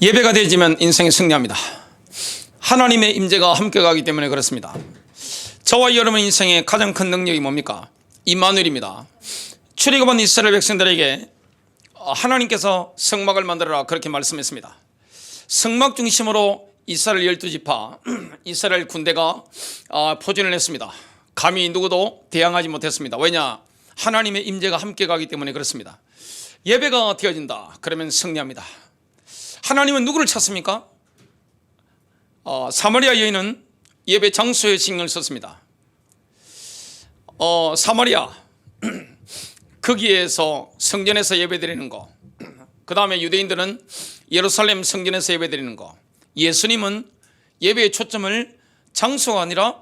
예배가 되지만 인생이 승리합니다. 하나님의 임재가 함께 가기 때문에 그렇습니다. 저와 여러분 인생의 가장 큰 능력이 뭡니까? 임마누엘입니다. 출애굽한 이스라엘 백성들에게 하나님께서 성막을 만들어라 그렇게 말씀했습니다. 성막 중심으로 이스라엘 12지파 이스라엘 군대가 포진을 했습니다. 감히 누구도 대항하지 못했습니다. 왜냐? 하나님의 임재가 함께 가기 때문에 그렇습니다. 예배가 되어진다 그러면 승리합니다. 하나님은 누구를 찾습니까? 사마리아 여인은 예배 장소에 신경을 썼습니다. 사마리아 거기에서 성전에서 예배드리는 거, 그 다음에 유대인들은 예루살렘 성전에서 예배드리는 거, 예수님은 예배의 초점을 장소가 아니라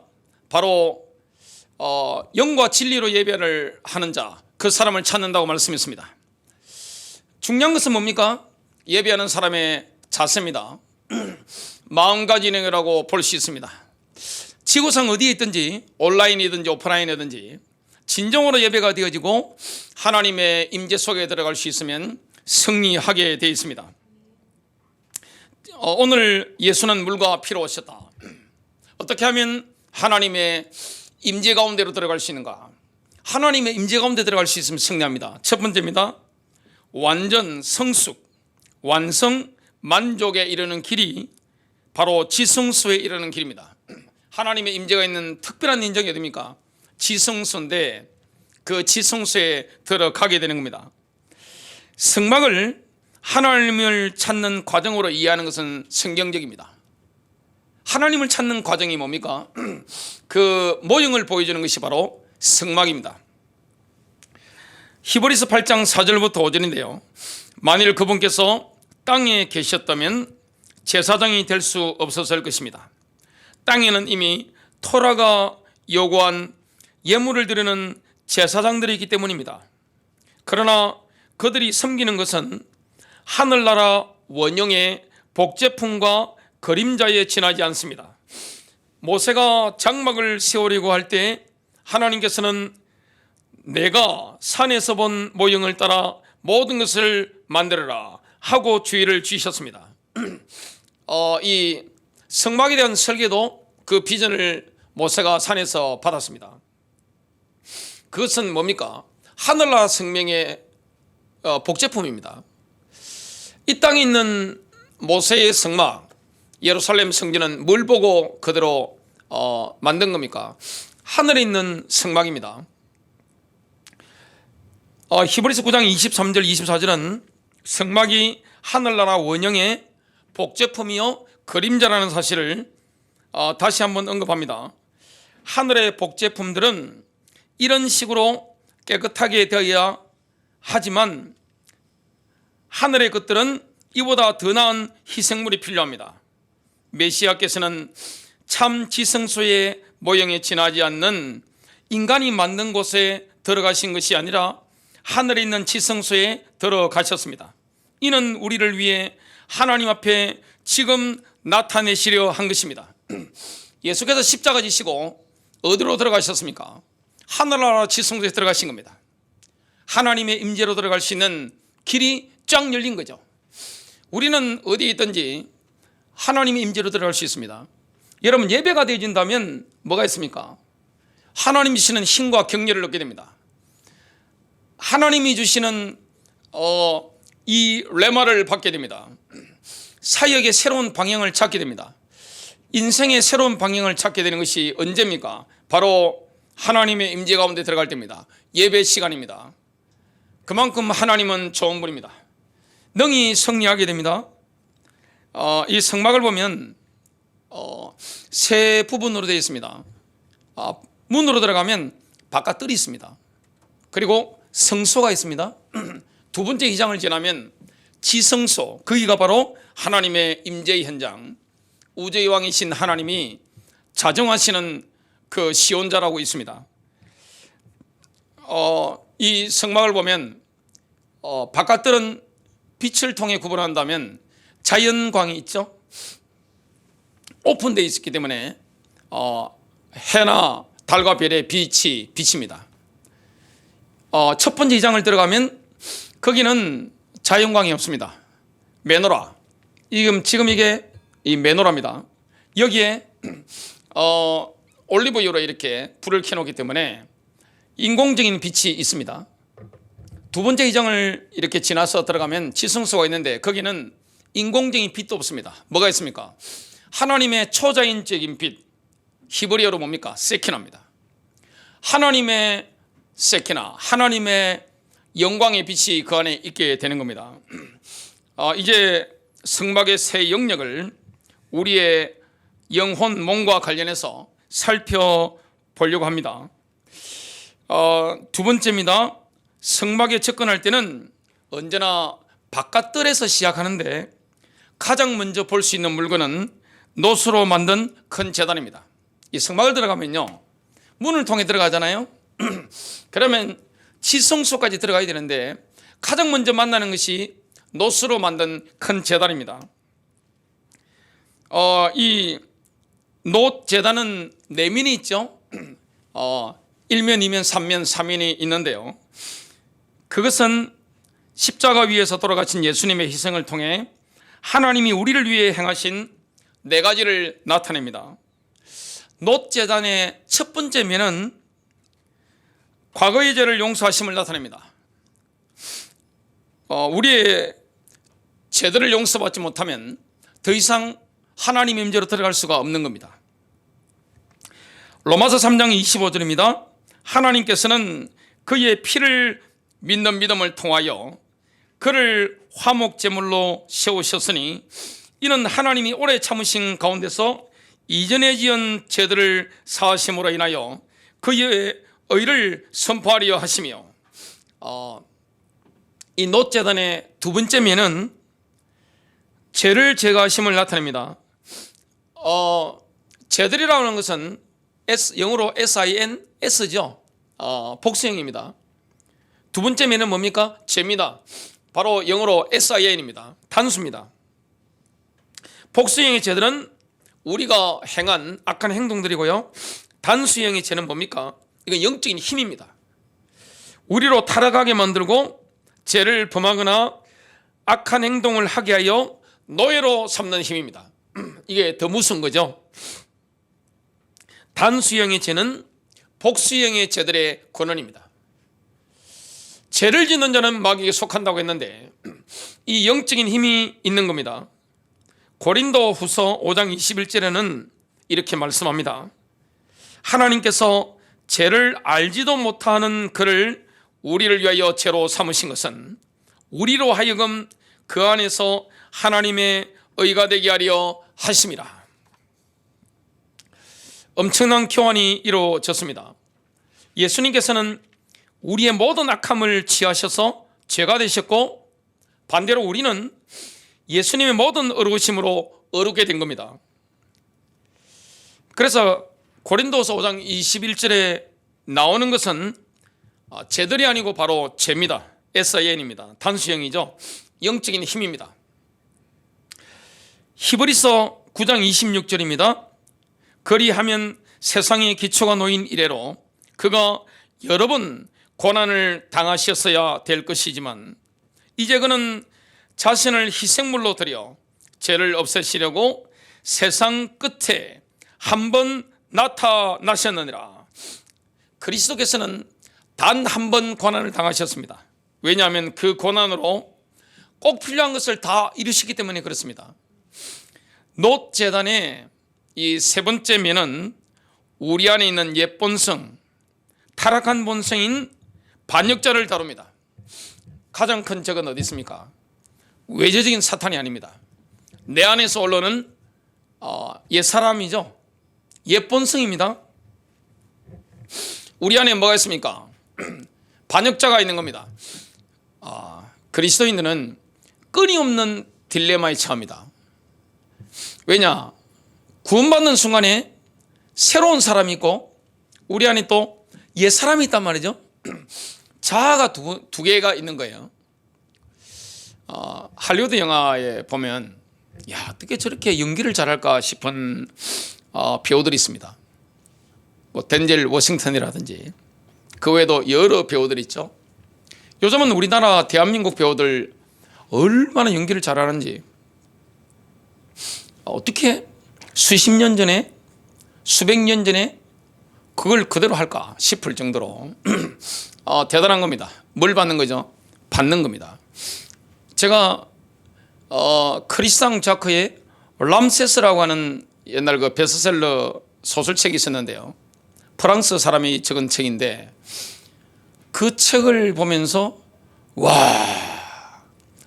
바로 영과 진리로 예배를 하는 자, 그 사람을 찾는다고 말씀했습니다. 중요한 것은 뭡니까? 예배하는 사람의 자세입니다. 마음가짐이라고 볼 수 있습니다. 지구상 어디에 있든지 온라인이든지 오프라인이든지 진정으로 예배가 되어지고 하나님의 임재 속에 들어갈 수 있으면 승리하게 되어 있습니다. 오늘 예수는 물과 피로 오셨다. 어떻게 하면 하나님의 임재 가운데로 들어갈 수 있는가? 하나님의 임재 가운데 들어갈 수 있으면 승리합니다. 첫 번째입니다. 완전 성숙, 완성, 만족에 이르는 길이 바로 지성소에 이르는 길입니다. 하나님의 임재가 있는 특별한 인정이 어디입니까? 지성소인데 그 지성소에 들어가게 되는 겁니다. 성막을 하나님을 찾는 과정으로 이해하는 것은 성경적입니다. 하나님을 찾는 과정이 뭡니까? 그 모형을 보여주는 것이 바로 성막입니다. 히브리서 8장 4절부터 5절인데요. 만일 그분께서 땅에 계셨다면 제사장이 될 수 없었을 것입니다. 땅에는 이미 토라가 요구한 예물을 드리는 제사장들이 있기 때문입니다. 그러나 그들이 섬기는 것은 하늘나라 원형의 복제품과 그림자에 지나지 않습니다. 모세가 장막을 세우려고 할 때 하나님께서는 내가 산에서 본 모형을 따라 모든 것을 만들어라 하고 주의를 주셨습니다. 이 성막에 대한 설계도 그 비전을 모세가 산에서 받았습니다. 그것은 뭡니까? 하늘나라 생명의 복제품입니다. 이 땅에 있는 모세의 성막, 예루살렘 성전은 뭘 보고 그대로 만든 겁니까? 하늘에 있는 성막입니다. 히브리서 9장 23절 24절은 성막이 하늘나라 원형의 복제품이요 그림자라는 사실을 다시 한번 언급합니다. 하늘의 복제품들은 이런 식으로 깨끗하게 되어야 하지만 하늘의 것들은 이보다 더 나은 희생물이 필요합니다. 메시아께서는 참 지성소의 모형에 지나지 않는 인간이 만든 곳에 들어가신 것이 아니라 하늘에 있는 지성소에 들어가셨습니다. 이는 우리를 위해 하나님 앞에 지금 나타내시려 한 것입니다. 예수께서 십자가 지시고 어디로 들어가셨습니까? 하늘나라 지성소에 들어가신 겁니다. 하나님의 임재로 들어갈 수 있는 길이 쫙 열린 거죠. 우리는 어디에 있든지 하나님의 임재로 들어갈 수 있습니다. 여러분, 예배가 되어진다면 뭐가 있습니까? 하나님이 주시는 힘과 격려를 얻게 됩니다. 하나님이 주시는 이 레마를 받게 됩니다. 사역의 새로운 방향을 찾게 됩니다. 인생의 새로운 방향을 찾게 되는 것이 언제입니까? 바로 하나님의 임재 가운데 들어갈 때입니다. 예배 시간입니다. 그만큼 하나님은 좋은 분입니다. 능히 승리하게 됩니다. 이 성막을 보면 세 부분으로 되어 있습니다. 문으로 들어가면 바깥 뜰이 있습니다. 그리고 성소가 있습니다. 두 번째 휘장을 지나면 지성소, 거기가 바로 하나님의 임재의 현장, 우주의 왕이신 하나님이 자정하시는 그 시온자라고 있습니다. 이 성막을 보면 바깥들은 빛을 통해 구분한다면 자연광이 있죠. 오픈되어 있기 때문에 해나 달과 별의 빛이 비칩니다. 첫 번째 휘장을 들어가면 거기는 자연광이 없습니다. 메노라, 지금 이게 이 메노라입니다. 여기에 올리브유로 이렇게 불을 켜놓기 때문에 인공적인 빛이 있습니다. 두 번째 지정을 이렇게 지나서 들어가면 지성소가 있는데 거기는 인공적인 빛도 없습니다. 뭐가 있습니까? 하나님의 초자연적인 빛, 히브리어로 뭡니까? 세키나입니다. 하나님의 세키나, 하나님의 영광의 빛이 그 안에 있게 되는 겁니다. 이제 성막의 새 영역을 우리의 영혼, 몸과 관련해서 살펴보려고 합니다. 두 번째입니다. 성막에 접근할 때는 언제나 바깥뜰에서 시작하는데 가장 먼저 볼 수 있는 물건은 노수로 만든 큰 제단입니다. 이 성막을 들어가면요, 문을 통해 들어가잖아요. 그러면 지성소까지 들어가야 되는데 가장 먼저 만나는 것이 노수로 만든 큰 제단입니다. 이 노 제단은 4면이 있죠. 1면, 2면, 3면, 3면이 있는데요. 그것은 십자가 위에서 돌아가신 예수님의 희생을 통해 하나님이 우리를 위해 행하신 4가지를 나타냅니다. 노 제단의 첫 번째 면은 과거의 죄를 용서하심을 나타냅니다. 우리의 죄들을 용서받지 못하면 더 이상 하나님의 임재로 들어갈 수가 없는 겁니다. 로마서 3장 25절입니다. 하나님께서는 그의 피를 믿는 믿음을 통하여 그를 화목제물로 세우셨으니 이는 하나님이 오래 참으신 가운데서 이전에 지은 죄들을 사하심으로 인하여 그의 의를 선포하려 하시며, 이 노제단의 두 번째 면은 죄를 제거하심을 나타냅니다. 죄들이라는 것은 영어로 sin, s죠. 복수형입니다. 두 번째 면은 뭡니까? 죄입니다. 바로 영어로 sin입니다. 단수입니다. 복수형의 죄들은 우리가 행한 악한 행동들이고요, 단수형의 죄는 뭡니까? 이건 영적인 힘입니다. 우리로 타락하게 만들고 죄를 범하거나 악한 행동을 하게 하여 노예로 삼는 힘입니다. 이게 더 무서운 거죠. 단수형의 죄는 복수형의 죄들의 권원입니다. 죄를 짓는 자는 마귀에게 속한다고 했는데 이 영적인 힘이 있는 겁니다. 고린도 후서 5장 21절에는 이렇게 말씀합니다. 하나님께서 죄를 알지도 못하는 그를 우리를 위하여 죄로 삼으신 것은 우리로 하여금 그 안에서 하나님의 의가 되게 하려 하심이라. 엄청난 교환이 이루어졌습니다. 예수님께서는 우리의 모든 악함을 취하셔서 죄가 되셨고, 반대로 우리는 예수님의 모든 의로우심으로 의롭게 된 겁니다. 그래서 고린도서 5장 21절에 나오는 것은 죄들이 아니고 바로 죄입니다. sin입니다. 단수형이죠. 영적인 힘입니다. 히브리서 9장 26절입니다. 그리하면 세상의 기초가 놓인 이래로 그가 여러 번 고난을 당하셨어야 될 것이지만 이제 그는 자신을 희생물로 드려 죄를 없애시려고 세상 끝에 한 번 나타나셨느니라. 그리스도께서는 단 한 번 고난을 당하셨습니다. 왜냐하면 그 고난으로 꼭 필요한 것을 다 이루시기 때문에 그렇습니다. 노 제단의 이 세 번째 면은 우리 안에 있는 옛 본성, 타락한 본성인 반역자를 다룹니다. 가장 큰 적은 어디 있습니까? 외재적인 사탄이 아닙니다. 내 안에서 올라오는 옛 사람이죠. 옛 본성입니다. 우리 안에 뭐가 있습니까? 반역자가 있는 겁니다. 그리스도인들은 끊임없는 딜레마에 처합니다. 왜냐? 구원받는 순간에 새로운 사람이 있고 우리 안에 또 옛 사람이 있단 말이죠. 자아가 두 개가 있는 거예요. 할리우드 영화에 보면 야, 어떻게 저렇게 연기를 잘할까 싶은 배우들이 있습니다. 뭐 덴젤 워싱턴이라든지 그 외에도 여러 배우들이 있죠. 요즘은 우리나라 대한민국 배우들 얼마나 연기를 잘하는지 어떻게 수십 년 전에 수백 년 전에 그걸 그대로 할까 싶을 정도로 대단한 겁니다. 뭘 받는 거죠? 받는 겁니다. 제가 크리스상 자크의 람세스라고 하는 옛날 그 베스트셀러 소설책이 있었는데요. 프랑스 사람이 적은 책인데 그 책을 보면서 와,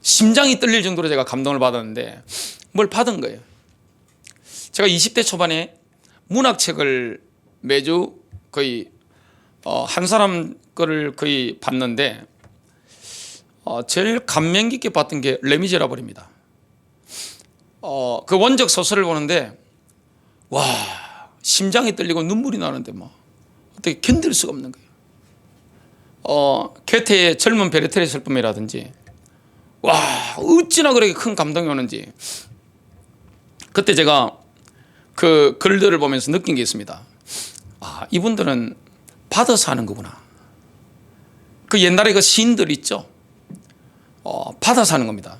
심장이 떨릴 정도로 제가 감동을 받았는데 뭘 받은 거예요. 제가 20대 초반에 문학책을 매주 거의 한 사람 거를 거의 봤는데 제일 감명 깊게 봤던 게 레미제라블입니다. 그 원작 소설을 보는데 와, 심장이 떨리고 눈물이 나는데 뭐 어떻게 견딜 수가 없는 거예요. 게테의 젊은 베르테르의 슬픔이라든지 와, 어찌나 그렇게 큰 감동이 오는지 그때 제가 그 글들을 보면서 느낀 게 있습니다. 아, 이분들은 받아서 하는 거구나. 그 옛날에 그 시인들 있죠. 받아서 하는 겁니다.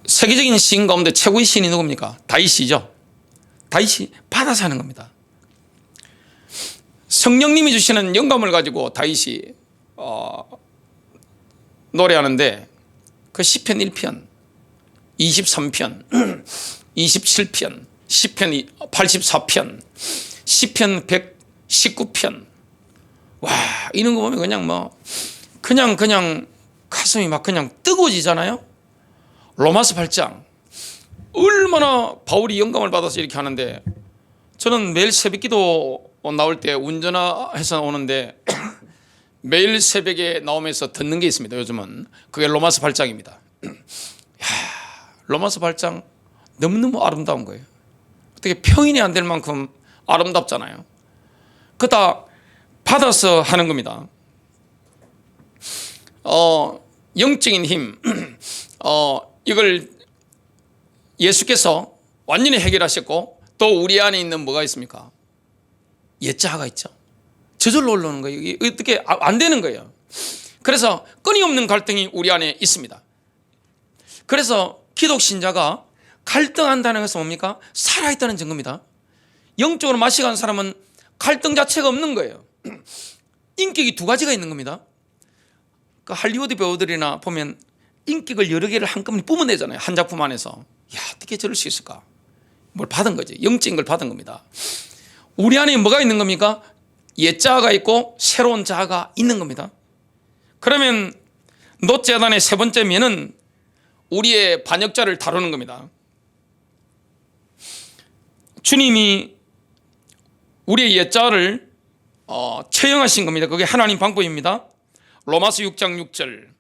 세계적인 시인 가운데 최고의 시인이 누굽니까? 다윗이죠. 다윗이 받아서 하는 겁니다. 성령님이 주시는 영감을 가지고 다윗이 노래하는데 그 시편 1편, 23편, 27편, 시편 84편, 시편 119편. 와, 이런 거 보면 그냥 가슴이 막 그냥 뜨거워지잖아요. 로마서 8장 얼마나 바울이 영감을 받아서 이렇게 하는데 저는 매일 새벽기도 나올 때 운전해서 오는데 매일 새벽에 나오면서 듣는 게 있습니다. 요즘은 그게 로마서 8장입니다. 로마서 8장 너무너무 아름다운 거예요. 어떻게 표현이 안 될 만큼 아름답잖아요. 그다 받아서 하는 겁니다. 영적인 힘, 이걸 예수께서 완전히 해결하셨고 또 우리 안에 있는 뭐가 있습니까? 옛자아가 있죠. 저절로 올라오는 거예요. 이게 어떻게 안 되는 거예요. 그래서 끊임없는 갈등이 우리 안에 있습니다. 그래서 기독 신자가 갈등한다는 것은 뭡니까? 살아있다는 증거입니다. 영적으로 마시간 사람은 갈등 자체가 없는 거예요. 인격이 두 가지가 있는 겁니다. 그 할리우드 배우들이나 보면 인격을 여러 개를 한꺼번에 뿜어내잖아요. 한 작품 안에서. 야, 어떻게 저럴 수 있을까? 뭘 받은 거지. 영적인 걸 받은 겁니다. 우리 안에 뭐가 있는 겁니까? 옛 자아가 있고 새로운 자아가 있는 겁니다. 그러면 놋재단의 세 번째 면은 우리의 반역자를 다루는 겁니다. 주님이 우리의 옛 자아를 처형하신 겁니다. 그게 하나님 방법입니다. 로마서 6장 6절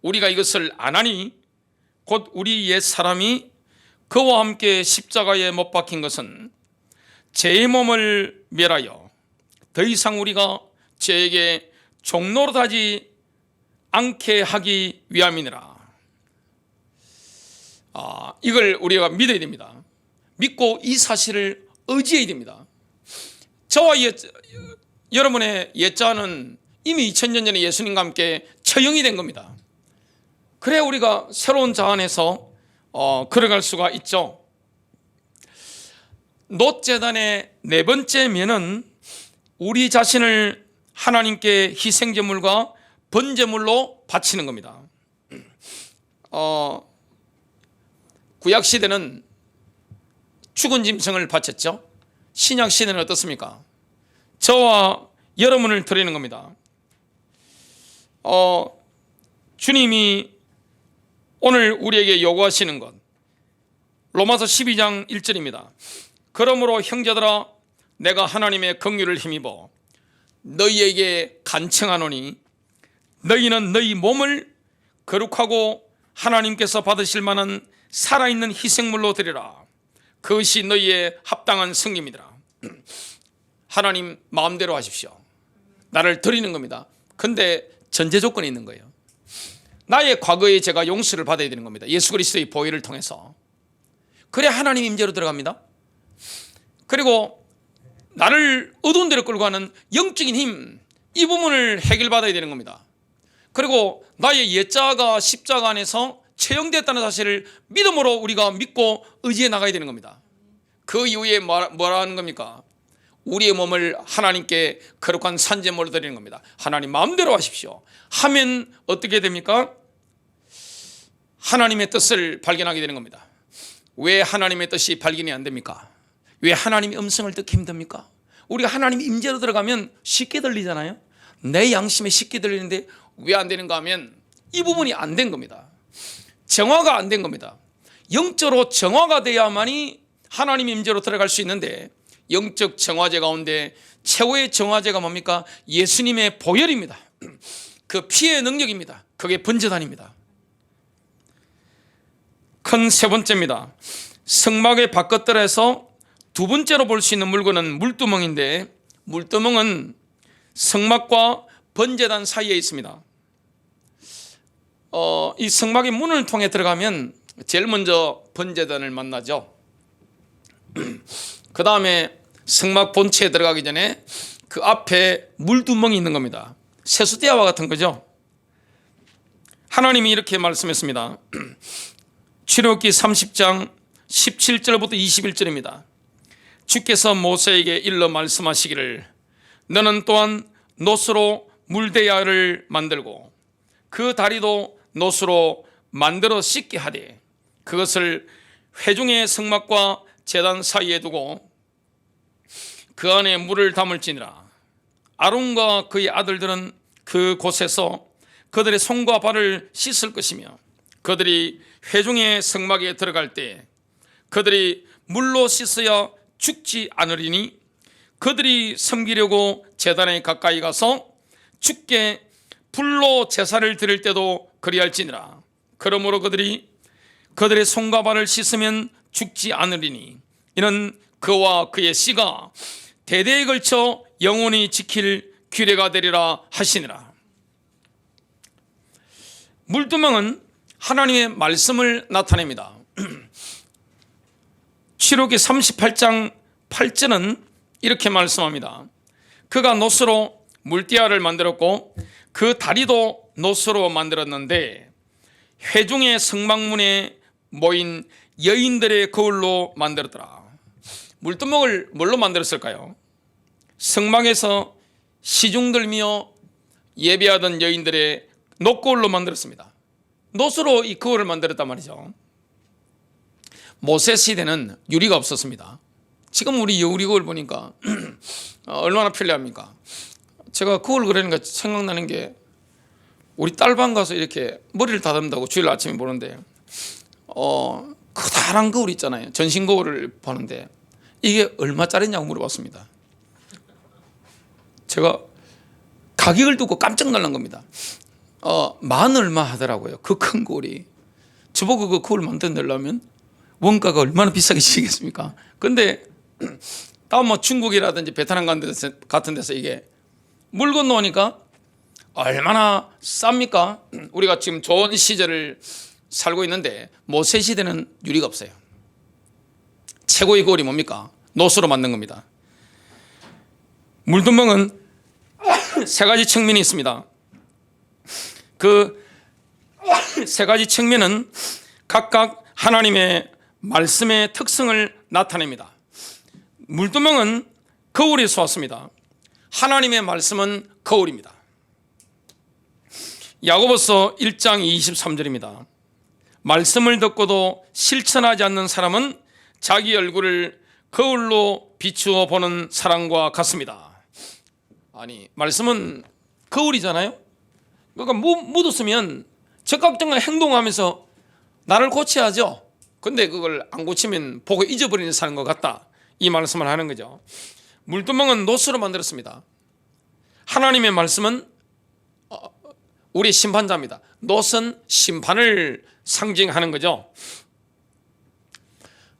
우리가 이것을 안 하니 곧 우리 옛 사람이 그와 함께 십자가에 못 박힌 것은 죄의 몸을 멸하여 더 이상 우리가 죄에게 종노릇하지 않게 하기 위함이니라. 이걸 우리가 믿어야 됩니다. 믿고 이 사실을 의지해야 됩니다. 저와 여러분의 옛자는 이미 2000년 전에 예수님과 함께 처형이 된 겁니다. 그래야 우리가 새로운 자 안에서 걸어갈 수가 있죠. 놋재단의 네 번째 면은 우리 자신을 하나님께 희생제물과 번제물로 바치는 겁니다. 구약시대는 죽은 짐승을 바쳤죠. 신약시대는 어떻습니까? 저와 여러분을 드리는 겁니다. 주님이 오늘 우리에게 요구하시는 것 로마서 12장 1절입니다. 그러므로 형제들아 내가 하나님의 긍휼을 힘입어 너희에게 간청하노니 너희는 너희 몸을 거룩하고 하나님께서 받으실 만한 살아있는 희생물로 드리라. 그것이 너희의 합당한 승리입니다. 하나님 마음대로 하십시오. 나를 드리는 겁니다. 근데 전제 조건이 있는 거예요. 나의 과거에 제가 용서를 받아야 되는 겁니다. 예수 그리스도의 보혈을 통해서. 그래야 하나님 임재로 들어갑니다. 그리고 나를 어두운 데로 끌고 가는 영적인 힘, 이 부분을 해결받아야 되는 겁니다. 그리고 나의 옛자가 십자가 안에서 처형됐다는 사실을 믿음으로 우리가 믿고 의지해 나가야 되는 겁니다. 그 이후에 뭐라 하는 겁니까? 우리의 몸을 하나님께 거룩한 산제물로 드리는 겁니다. 하나님 마음대로 하십시오. 하면 어떻게 됩니까? 하나님의 뜻을 발견하게 되는 겁니다. 왜 하나님의 뜻이 발견이 안 됩니까? 왜 하나님의 음성을 듣기 힘듭니까? 우리가 하나님 임재로 들어가면 쉽게 들리잖아요. 내 양심에 쉽게 들리는데 왜 안 되는가 하면 이 부분이 안 된 겁니다. 정화가 안 된 겁니다. 영적으로 정화가 돼야만이 하나님 임재로 들어갈 수 있는데, 영적 정화제 가운데 최고의 정화제가 뭡니까? 예수님의 보혈입니다. 그 피의 능력입니다. 그게 번제단입니다. 큰 세 번째입니다. 성막의 바깥들에서 두 번째로 볼 수 있는 물건은 물두멍인데, 물두멍은 성막과 번제단 사이에 있습니다. 이 성막의 문을 통해 들어가면 제일 먼저 번제단을 만나죠. 그 다음에 성막 본체에 들어가기 전에 그 앞에 물두멍이 있는 겁니다. 세수대야와 같은 거죠. 하나님이 이렇게 말씀했습니다. 출애굽기 30장 17절부터 21절입니다. 주께서 모세에게 일러 말씀하시기를, 너는 또한 놋으로 물대야를 만들고 그 다리도 놋으로 만들어 씻게 하되 그것을 회중의 성막과 제단 사이에 두고 그 안에 물을 담을지니라. 아론과 그의 아들들은 그 곳에서 그들의 손과 발을 씻을 것이며, 그들이 회중의 성막에 들어갈 때 그들이 물로 씻어야 죽지 않으리니, 그들이 섬기려고 제단에 가까이 가서 주께 불로 제사를 드릴 때도 그리할지니라. 그러므로 그들의 손과 발을 씻으면 죽지 않으리니, 이는 그와 그의 씨가 대대에 걸쳐 영원히 지킬 규례가 되리라 하시니라. 물두멍은 하나님의 말씀을 나타냅니다. 출애굽기 38장 8절은 이렇게 말씀합니다. 그가 놋으로 물대야를 만들었고 그 다리도 놋으로 만들었는데 회중의 성막문에 모인 여인들의 거울로 만들었더라. 물두멍을 뭘로 만들었을까요? 성막에서 시중 들며 예배하던 여인들의 놋거울로 만들었습니다. 놋으로 이 거울을 만들었단 말이죠. 모세 시대는 유리가 없었습니다. 지금 우리 유리 거울 보니까 얼마나 편리합니까? 제가 거울 그리니까 생각나는 게, 우리 딸방 가서 이렇게 머리를 다듬다고 주일 아침에 보는데 커다란 거울 있잖아요. 전신 거울을 보는데 이게 얼마짜리냐고 물어봤습니다. 제가 가격을 듣고 깜짝 놀란 겁니다. 만 얼마 하더라고요. 그 큰 거울이. 저보고 그 거울 만들려면 원가가 얼마나 비싸게 지겠습니까? 근데 다음 뭐 중국이라든지 베트남 같은 데서 이게 물 건너오니까 얼마나 쌉니까? 우리가 지금 좋은 시절을 살고 있는데 모세 시대는 유리가 없어요. 최고의 거울이 뭡니까? 놋으로 만든 겁니다. 물두멍은 세 가지 측면이 있습니다. 그 세 가지 측면은 각각 하나님의 말씀의 특성을 나타냅니다. 물두멍은 거울에서 왔습니다. 하나님의 말씀은 거울입니다. 야고보서 1장 23절입니다. 말씀을 듣고도 실천하지 않는 사람은 자기 얼굴을 거울로 비추어 보는 사람과 같습니다. 아니, 말씀은 거울이잖아요. 그러니까 묻었으면 적극적인 행동하면서 나를 고쳐야죠. 근데 그걸 안 고치면 보고 잊어버리는 사람과 같다, 이 말씀을 하는 거죠. 물두멍은 놋으로 만들었습니다. 하나님의 말씀은 우리 심판자입니다. 놋은 심판을 상징하는 거죠.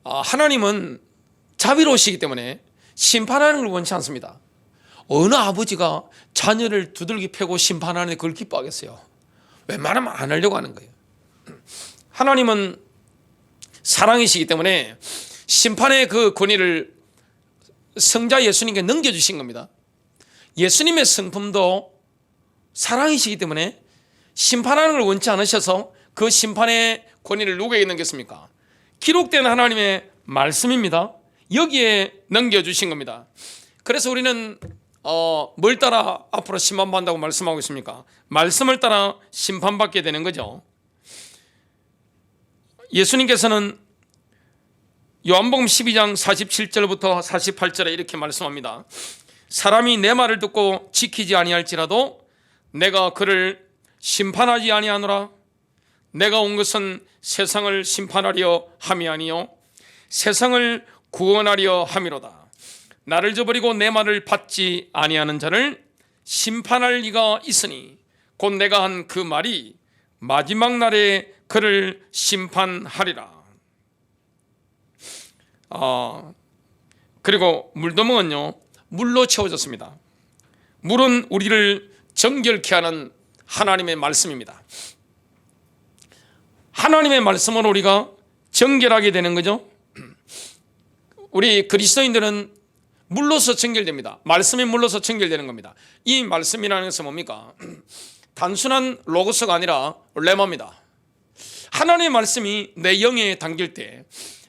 하나님은 자비로우시기 때문에 심판하는 걸 원치 않습니다. 어느 아버지가 자녀를 두들겨 패고 심판하는데 그걸 기뻐하겠어요? 웬만하면 안 하려고 하는 거예요. 하나님은 사랑이시기 때문에 심판의 그 권위를 성자 예수님께 넘겨주신 겁니다. 예수님의 성품도 사랑이시기 때문에 심판하는 걸 원치 않으셔서 그 심판의 권위를 누구에게 넘겼습니까? 기록된 하나님의 말씀입니다. 여기에 넘겨주신 겁니다. 그래서 우리는 뭘 따라 앞으로 심판받는다고 말씀하고 있습니까? 말씀을 따라 심판받게 되는 거죠. 예수님께서는 요한복음 12장 47절부터 48절에 이렇게 말씀합니다. 사람이 내 말을 듣고 지키지 아니할지라도 내가 그를 심판하지 아니하노라. 내가 온 것은 세상을 심판하려 함이 아니요 세상을 구원하려 함이로다. 나를 저버리고 내 말을 받지 아니하는 자를 심판할 리가 있으니 곧 내가 한 그 말이 마지막 날에 그를 심판하리라. 그리고 물도멍은요, 물로 채워졌습니다. 물은 우리를 정결케 하는 하나님의 말씀입니다. 하나님의 말씀으로 우리가 정결하게 되는 거죠. 우리 그리스도인들은 물로서 정결됩니다. 말씀이 물로서 정결되는 겁니다. 이 말씀이라는 것은 뭡니까? 단순한 로고스가 아니라 레마입니다. 하나님의 말씀이 내 영에 담길 때,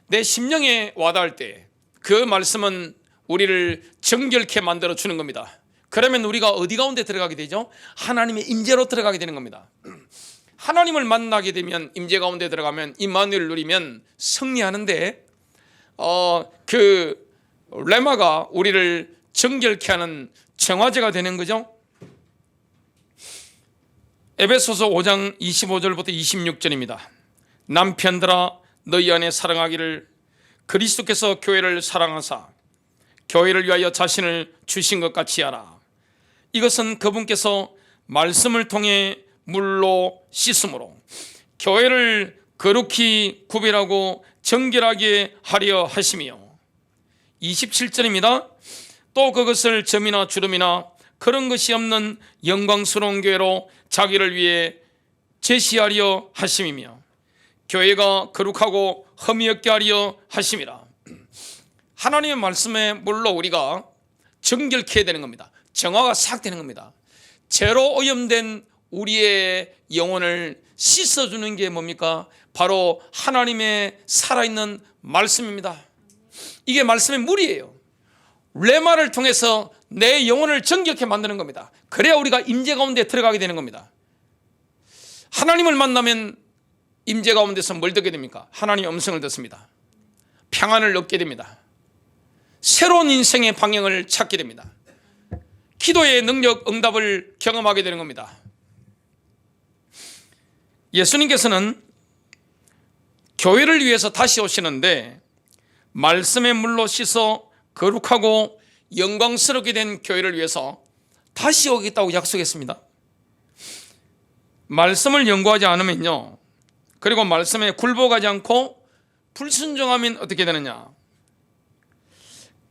내 심령에 와닿을 때 그 말씀은 우리를 정결케 만들어 주는 겁니다. 그러면 우리가 어디 가운데 들어가게 되죠? 하나님의 임재로 들어가게 되는 겁니다. 하나님을 만나게 되면, 임재 가운데 들어가면, 임마누엘을 누리면 승리하는데 그 레마가 우리를 정결케 하는 정화제가 되는 거죠. 에베소서 5장 25절부터 26절입니다. 남편들아 너희 안에 사랑하기를 그리스도께서 교회를 사랑하사 교회를 위하여 자신을 주신 것 같이 하라. 이것은 그분께서 말씀을 통해 물로 씻음으로 교회를 거룩히 구별하고 정결하게 하려 하심이요. 27절입니다. 또 그것을 점이나 주름이나 그런 것이 없는 영광스러운 교회로 자기를 위해 제시하려 하심이며 교회가 거룩하고 흠이 없게 하려 하심이라. 하나님의 말씀에 물로 우리가 정결케 되는 겁니다. 정화가 싹 되는 겁니다. 죄로 오염된 우리의 영혼을 씻어주는 게 뭡니까? 바로 하나님의 살아있는 말씀입니다. 이게 말씀의 물이에요. 레마를 통해서 내 영혼을 정결케 만드는 겁니다. 그래야 우리가 임재 가운데 들어가게 되는 겁니다. 하나님을 만나면 임재 가운데서 뭘 듣게 됩니까? 하나님의 음성을 듣습니다. 평안을 얻게 됩니다. 새로운 인생의 방향을 찾게 됩니다. 기도의 능력, 응답을 경험하게 되는 겁니다. 예수님께서는 교회를 위해서 다시 오시는데 말씀의 물로 씻어 거룩하고 영광스럽게 된 교회를 위해서 다시 오겠다고 약속했습니다. 말씀을 연구하지 않으면요, 그리고 말씀에 굴복하지 않고 불순종하면 어떻게 되느냐?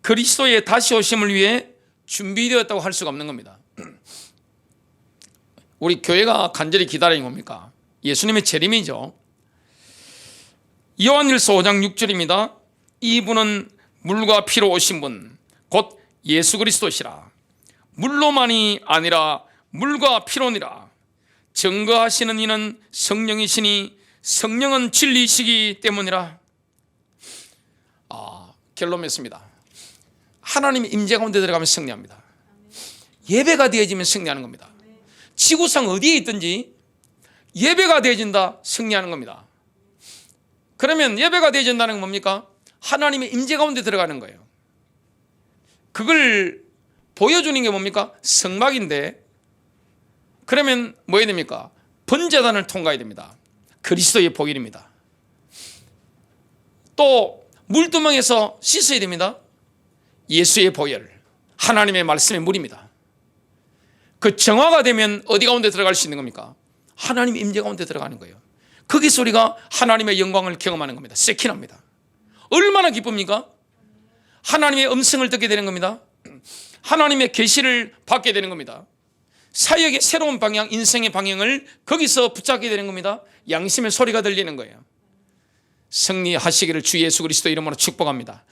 그리스도의 다시 오심을 위해 준비되었다고 할 수가 없는 겁니다. 우리 교회가 간절히 기다리는 겁니까? 예수님의 재림이죠. 요한일서 5장 6절입니다. 이분은 물과 피로 오신 분, 곧 예수 그리스도시라. 물로만이 아니라 물과 피로니라. 증거하시는 이는 성령이시니 성령은 진리이시기 때문이라. 결론 맺습니다. 하나님의 임재 가운데 들어가면 승리합니다. 예배가 되어지면 승리하는 겁니다. 지구상 어디에 있든지 예배가 되어진다, 승리하는 겁니다. 그러면 예배가 되어진다는 건 뭡니까? 하나님의 임재 가운데 들어가는 거예요. 그걸 보여주는 게 뭡니까? 성막인데, 그러면 뭐 해야 됩니까? 번제단을 통과해야 됩니다. 그리스도의 복일입니다. 또 물두멍에서 씻어야 됩니다. 예수의 보혈, 하나님의 말씀의 물입니다. 그 정화가 되면 어디 가운데 들어갈 수 있는 겁니까? 하나님의 임재 가운데 들어가는 거예요. 거기서 우리가 하나님의 영광을 경험하는 겁니다. 세키나입니다. 얼마나 기쁩니까? 하나님의 음성을 듣게 되는 겁니다. 하나님의 계시를 받게 되는 겁니다. 사역의 새로운 방향, 인생의 방향을 거기서 붙잡게 되는 겁니다. 양심의 소리가 들리는 거예요. 승리하시기를 주 예수 그리스도 이름으로 축복합니다.